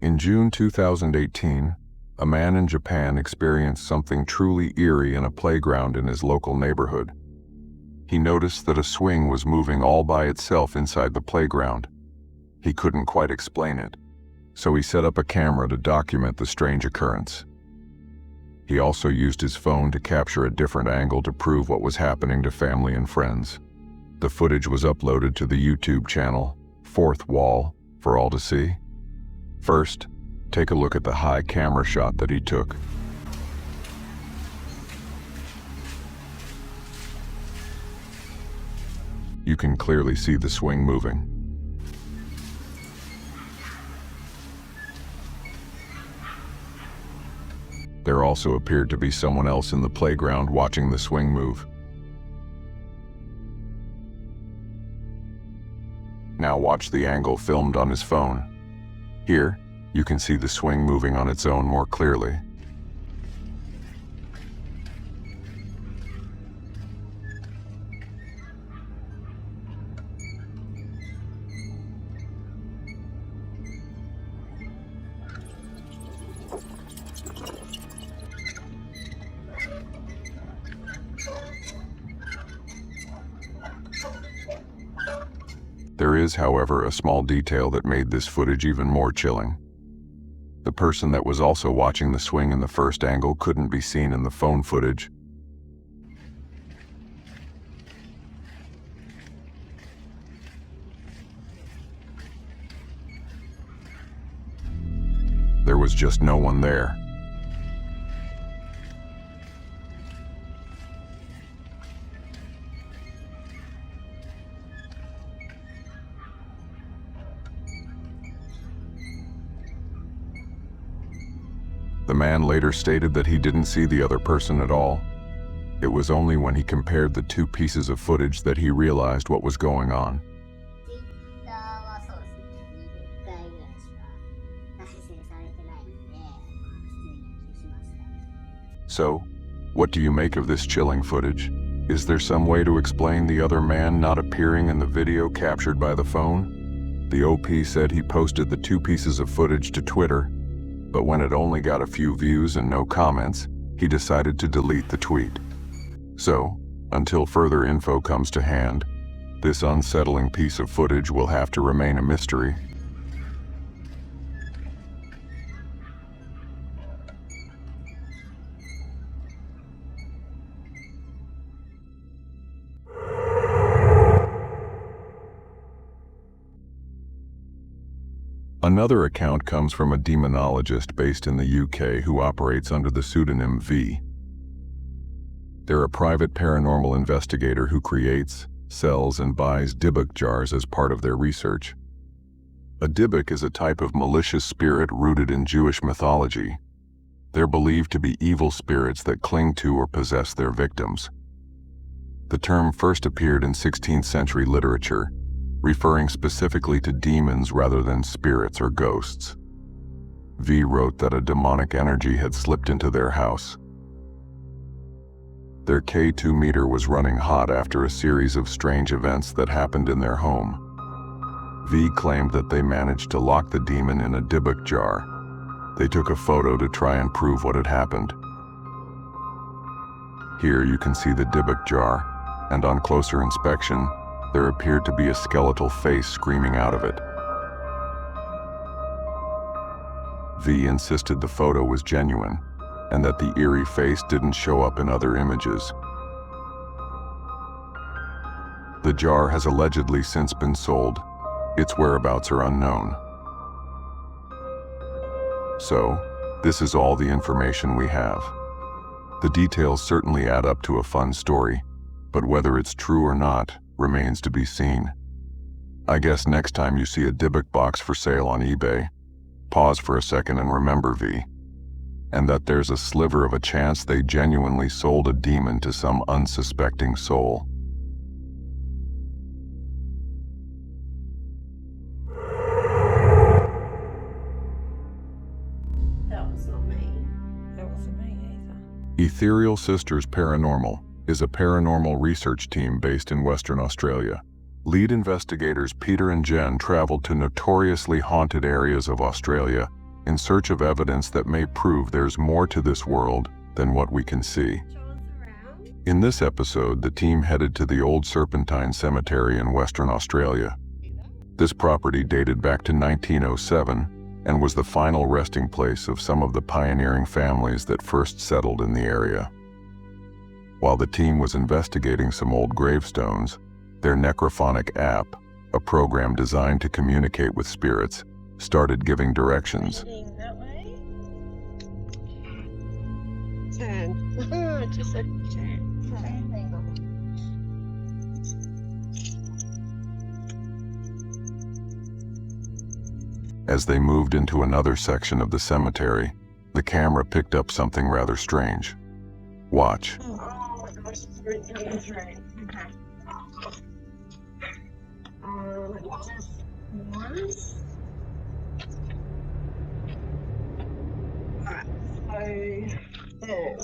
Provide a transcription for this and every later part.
In June 2018, a man in Japan experienced something truly eerie in a playground in his local neighborhood. He noticed that a swing was moving all by itself inside the playground. He couldn't quite explain it, so he set up a camera to document the strange occurrence. He also used his phone to capture a different angle to prove what was happening to family and friends. The footage was uploaded to the YouTube channel, Fourth Wall, for all to see. First, take a look at the high camera shot that he took. You can clearly see the swing moving. There also appeared to be someone else in the playground watching the swing move. Now watch the angle filmed on his phone. Here, you can see the swing moving on its own more clearly. There is, however, a small detail that made this footage even more chilling. The person that was also watching the swing in the first angle couldn't be seen in the phone footage. There was just no one there. The man later stated that he didn't see the other person at all. It was only when he compared the two pieces of footage that he realized what was going on. So, what do you make of this chilling footage? Is there some way to explain the other man not appearing in the video captured by the phone? The OP said he posted the two pieces of footage to Twitter, but when it only got a few views and no comments, he decided to delete the tweet. So, until further info comes to hand, this unsettling piece of footage will have to remain a mystery. Another account comes from a demonologist based in the UK who operates under the pseudonym V. They're a private paranormal investigator who creates, sells, and buys Dybbuk jars as part of their research. A Dybbuk is a type of malicious spirit rooted in Jewish mythology. They're believed to be evil spirits that cling to or possess their victims. The term first appeared in 16th century literature, referring specifically to demons rather than spirits or ghosts. V wrote that a demonic energy had slipped into their house. Their K2 meter was running hot after a series of strange events that happened in their home. V claimed that they managed to lock the demon in a Dybbuk jar. They took a photo to try and prove what had happened. Here you can see the Dybbuk jar, and on closer inspection, there appeared to be a skeletal face screaming out of it. V insisted the photo was genuine, and that the eerie face didn't show up in other images. The jar has allegedly since been sold. Its whereabouts are unknown. So, this is all the information we have. The details certainly add up to a fun story, but whether it's true or not remains to be seen. I guess next time you see a Dybbuk box for sale on eBay, pause for a second and remember V, and that there's a sliver of a chance they genuinely sold a demon to some unsuspecting soul. That was not me. That wasn't me either. Ethereal Sisters Paranormal is a paranormal research team based in Western Australia. Lead investigators Peter and Jen traveled to notoriously haunted areas of Australia in search of evidence that may prove there's more to this world than what we can see. In this episode, the team headed to the Old Serpentine Cemetery in Western Australia. This property dated back to 1907 and was the final resting place of some of the pioneering families that first settled in the area. While the team was investigating some old gravestones, their necrophonic app, a program designed to communicate with spirits, started giving directions. That way? Turn. Just a turn. Hang on. As they moved into another section of the cemetery, the camera picked up something rather strange. Watch. Oh my gosh, it's really coming through. Okay. Just once. Alright, so there.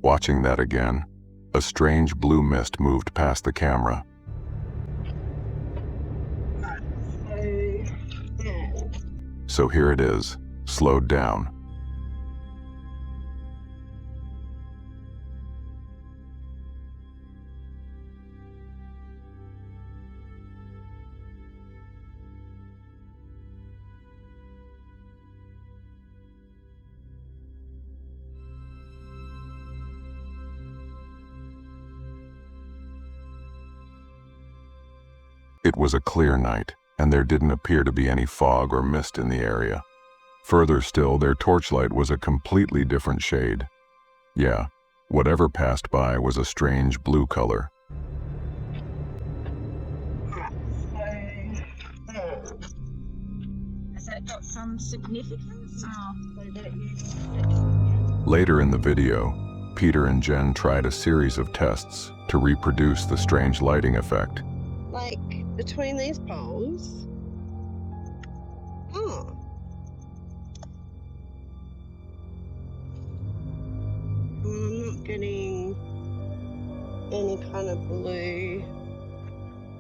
Watching that again, a strange blue mist moved past the camera. So here it is, slowed down. It was a clear night, and there didn't appear to be any fog or mist in the area. Further still, their torchlight was a completely different shade. Yeah, whatever passed by was a strange blue color. Has that got some significance? Later in the video, Peter and Jen tried a series of tests to reproduce the strange lighting effect. Like between these poles. Oh. I'm not getting any kind of blue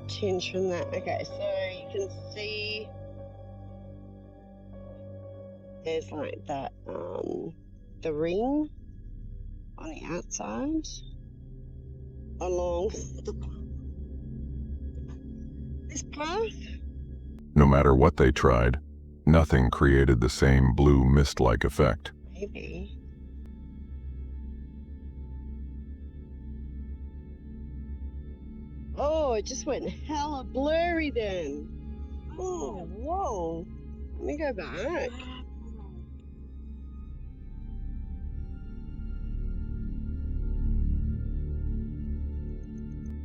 tinge from that. Okay, so you can see there's like that the ring on the outside along this path. No matter what they tried, nothing created the same blue mist-like effect. Maybe. Oh, it just went hella blurry then. Oh, whoa. Let me go back.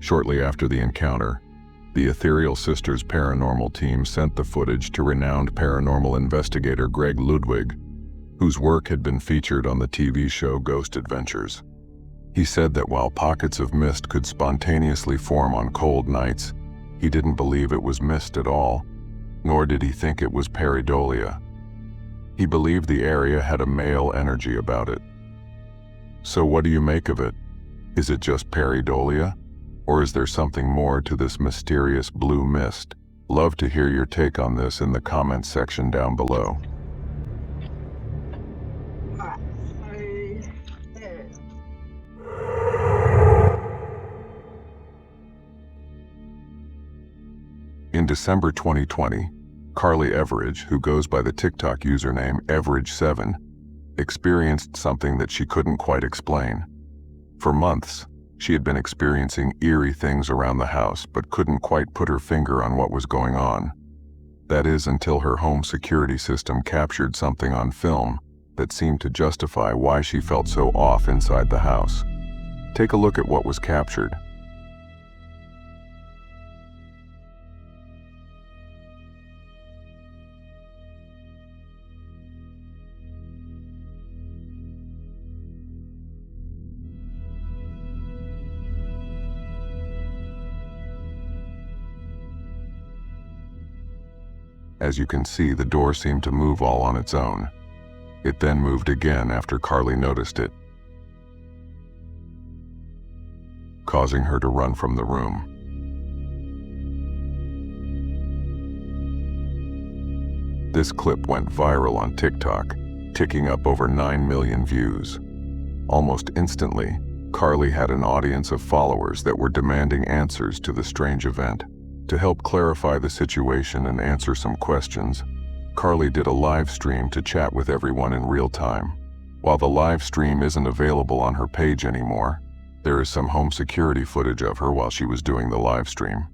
Shortly after the encounter, the Ethereal Sisters paranormal team sent the footage to renowned paranormal investigator Greg Ludwig, whose work had been featured on the TV show Ghost Adventures. He said that while pockets of mist could spontaneously form on cold nights, he didn't believe it was mist at all, nor did he think it was pareidolia. He believed the area had a male energy about it. So what do you make of it? Is it just pareidolia? Or is there something more to this mysterious blue mist? Love to hear your take on this in the comments section down below. In December 2020, Carly Everidge, who goes by the TikTok username Everidge7, experienced something that she couldn't quite explain. For months, she had been experiencing eerie things around the house but couldn't quite put her finger on what was going on. That is, until her home security system captured something on film that seemed to justify why she felt so off inside the house. Take a look at what was captured. As you can see, the door seemed to move all on its own. It then moved again after Carly noticed it, causing her to run from the room. This clip went viral on TikTok, ticking up over 9 million views. Almost instantly, Carly had an audience of followers that were demanding answers to the strange event. To help clarify the situation and answer some questions, Carly did a live stream to chat with everyone in real time. While the live stream isn't available on her page anymore, there is some home security footage of her while she was doing the live stream.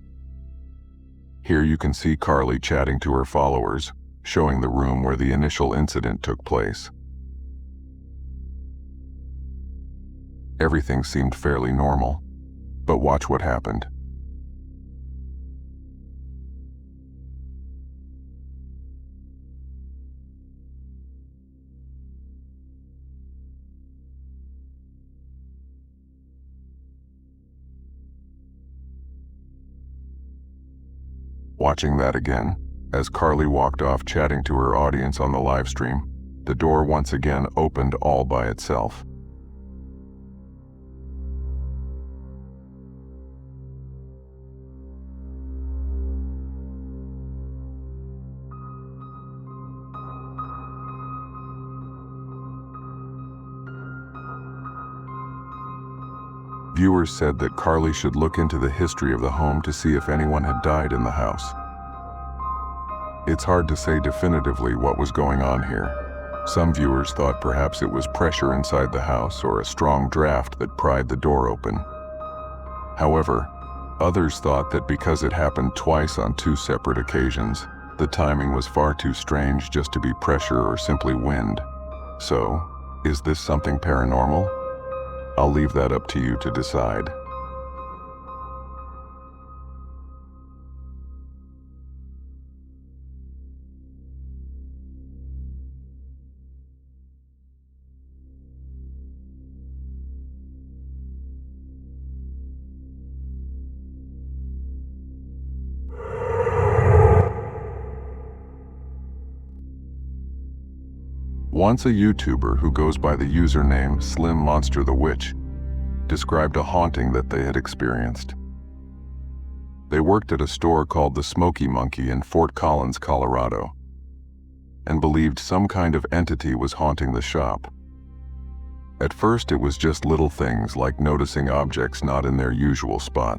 Here you can see Carly chatting to her followers, showing the room where the initial incident took place. Everything seemed fairly normal, but watch what happened. Watching that again, as Carly walked off chatting to her audience on the live stream, the door once again opened all by itself. Viewers said that Carly should look into the history of the home to see if anyone had died in the house. It's hard to say definitively what was going on here. Some viewers thought perhaps it was pressure inside the house or a strong draft that pried the door open. However, others thought that because it happened twice on 2 separate occasions, the timing was far too strange just to be pressure or simply wind. So, is this something paranormal? I'll leave that up to you to decide. Once a YouTuber who goes by the username Slim Monster the Witch described a haunting that they had experienced. They worked at a store called the Smoky Monkey in Fort Collins, Colorado, and believed some kind of entity was haunting the shop. At first it was just little things like noticing objects not in their usual spot,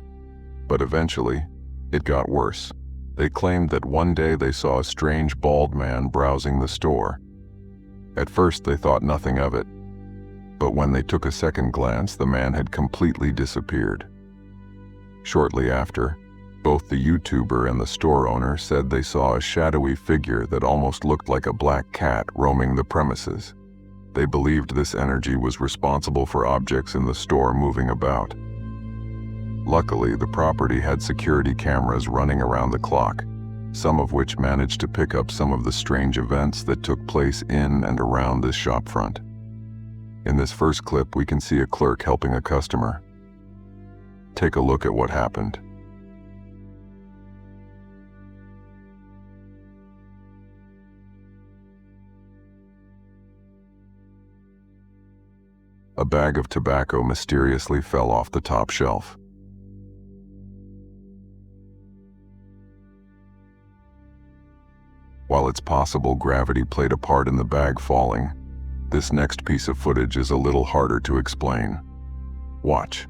but eventually it got worse. They claimed that one day they saw a strange bald man browsing the store. At first they thought nothing of it, but when they took a second glance, the man had completely disappeared. Shortly after, both the YouTuber and the store owner said they saw a shadowy figure that almost looked like a black cat roaming the premises. They believed this energy was responsible for objects in the store moving about. Luckily, the property had security cameras running around the clock, some of which managed to pick up some of the strange events that took place in and around this shopfront. In this first clip, we can see a clerk helping a customer. Take a look at what happened. A bag of tobacco mysteriously fell off the top shelf. While it's possible gravity played a part in the bag falling, this next piece of footage is a little harder to explain. Watch.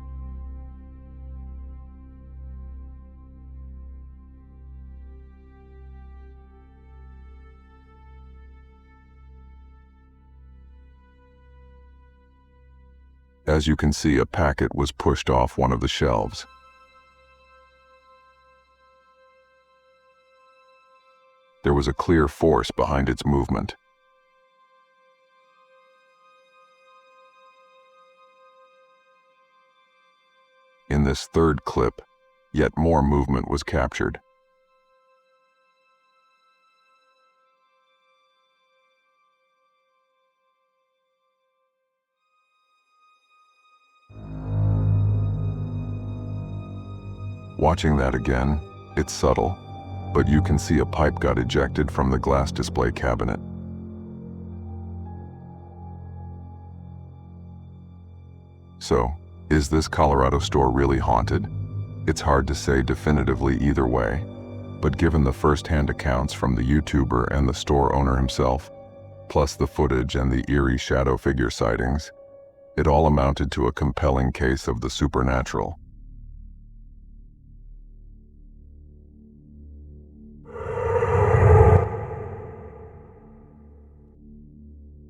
As you can see, a packet was pushed off one of the shelves. There was a clear force behind its movement. In this third clip, yet more movement was captured. Watching that again, it's subtle, but you can see a pipe got ejected from the glass display cabinet. So, is this Colorado store really haunted? It's hard to say definitively either way. But given the first-hand accounts from the YouTuber and the store owner himself, plus the footage and the eerie shadow figure sightings, it all amounted to a compelling case of the supernatural.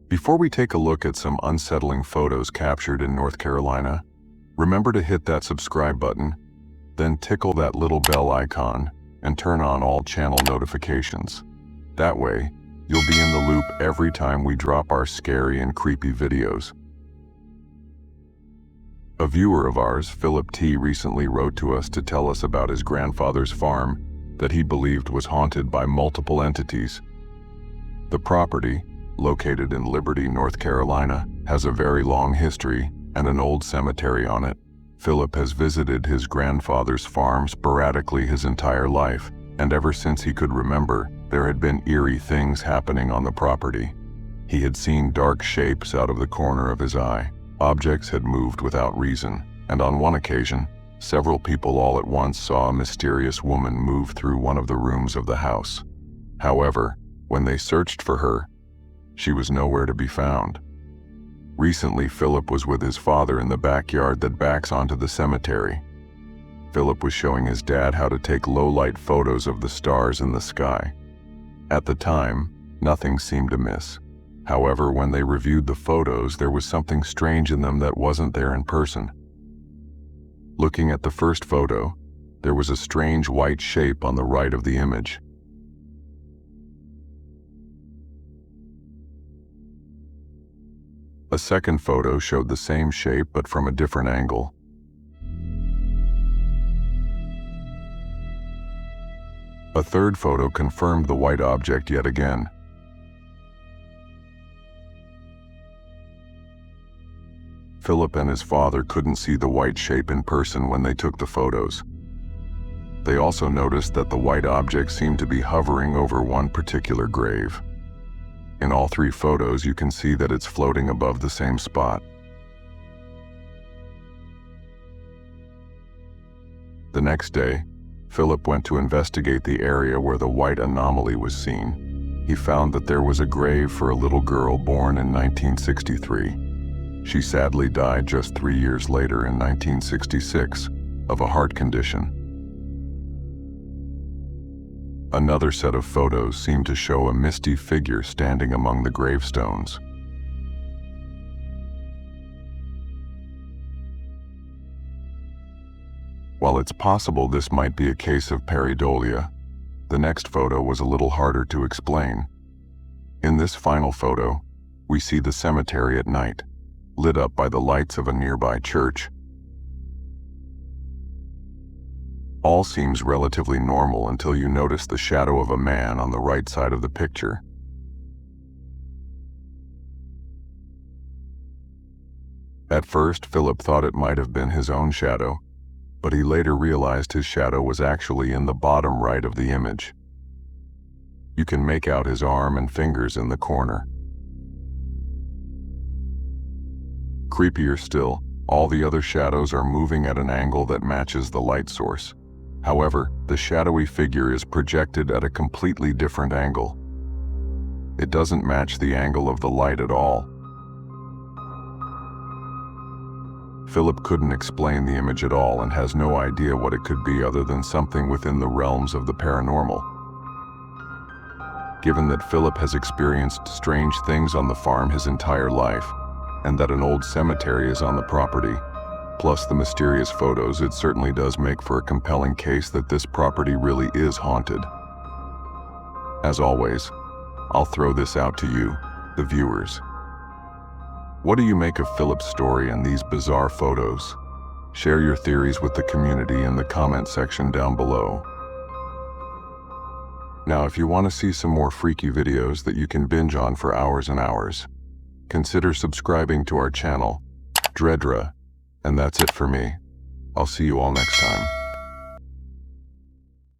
Before we take a look at some unsettling photos captured in North Carolina, remember to hit that subscribe button, then tickle that little bell icon, and turn on all channel notifications. That way, you'll be in the loop every time we drop our scary and creepy videos. A viewer of ours, Philip T., recently wrote to us to tell us about his grandfather's farm that he believed was haunted by multiple entities. The property, located in Liberty, North Carolina, has a very long history and an old cemetery on it. Philip has visited his grandfather's farm sporadically his entire life, and ever since he could remember, there had been eerie things happening on the property. He had seen dark shapes out of the corner of his eye. Objects had moved without reason, and on one occasion, several people all at once saw a mysterious woman move through one of the rooms of the house. However, when they searched for her, she was nowhere to be found. Recently, Philip was with his father in the backyard that backs onto the cemetery. Philip was showing his dad how to take low-light photos of the stars in the sky. At the time, nothing seemed amiss. However, when they reviewed the photos, there was something strange in them that wasn't there in person. Looking at the first photo, there was a strange white shape on the right of the image. A second photo showed the same shape but from a different angle. A third photo confirmed the white object yet again. Philip and his father couldn't see the white shape in person when they took the photos. They also noticed that the white object seemed to be hovering over one particular grave. In all three photos, you can see that it's floating above the same spot. The next day, Philip went to investigate the area where the white anomaly was seen. He found that there was a grave for a little girl born in 1963. She sadly died just 3 years later in 1966 of a heart condition. Another set of photos seemed to show a misty figure standing among the gravestones. While it's possible this might be a case of pareidolia, the next photo was a little harder to explain. In this final photo, we see the cemetery at night, lit up by the lights of a nearby church. All seems relatively normal until you notice the shadow of a man on the right side of the picture. At first, Philip thought it might have been his own shadow, but he later realized his shadow was actually in the bottom right of the image. You can make out his arm and fingers in the corner. Creepier still, all the other shadows are moving at an angle that matches the light source. However, the shadowy figure is projected at a completely different angle. It doesn't match the angle of the light at all. Philip couldn't explain the image at all and has no idea what it could be other than something within the realms of the paranormal. Given that Philip has experienced strange things on the farm his entire life, and that an old cemetery is on the property, plus the mysterious photos, it certainly does make for a compelling case that this property really is haunted. As always, I'll throw this out to you, the viewers. What do you make of Philip's story and these bizarre photos? Share your theories with the community in the comment section down below. Now, if you want to see some more freaky videos that you can binge on for hours and hours, consider subscribing to our channel, Dreadra. And that's it for me. I'll see you all next time.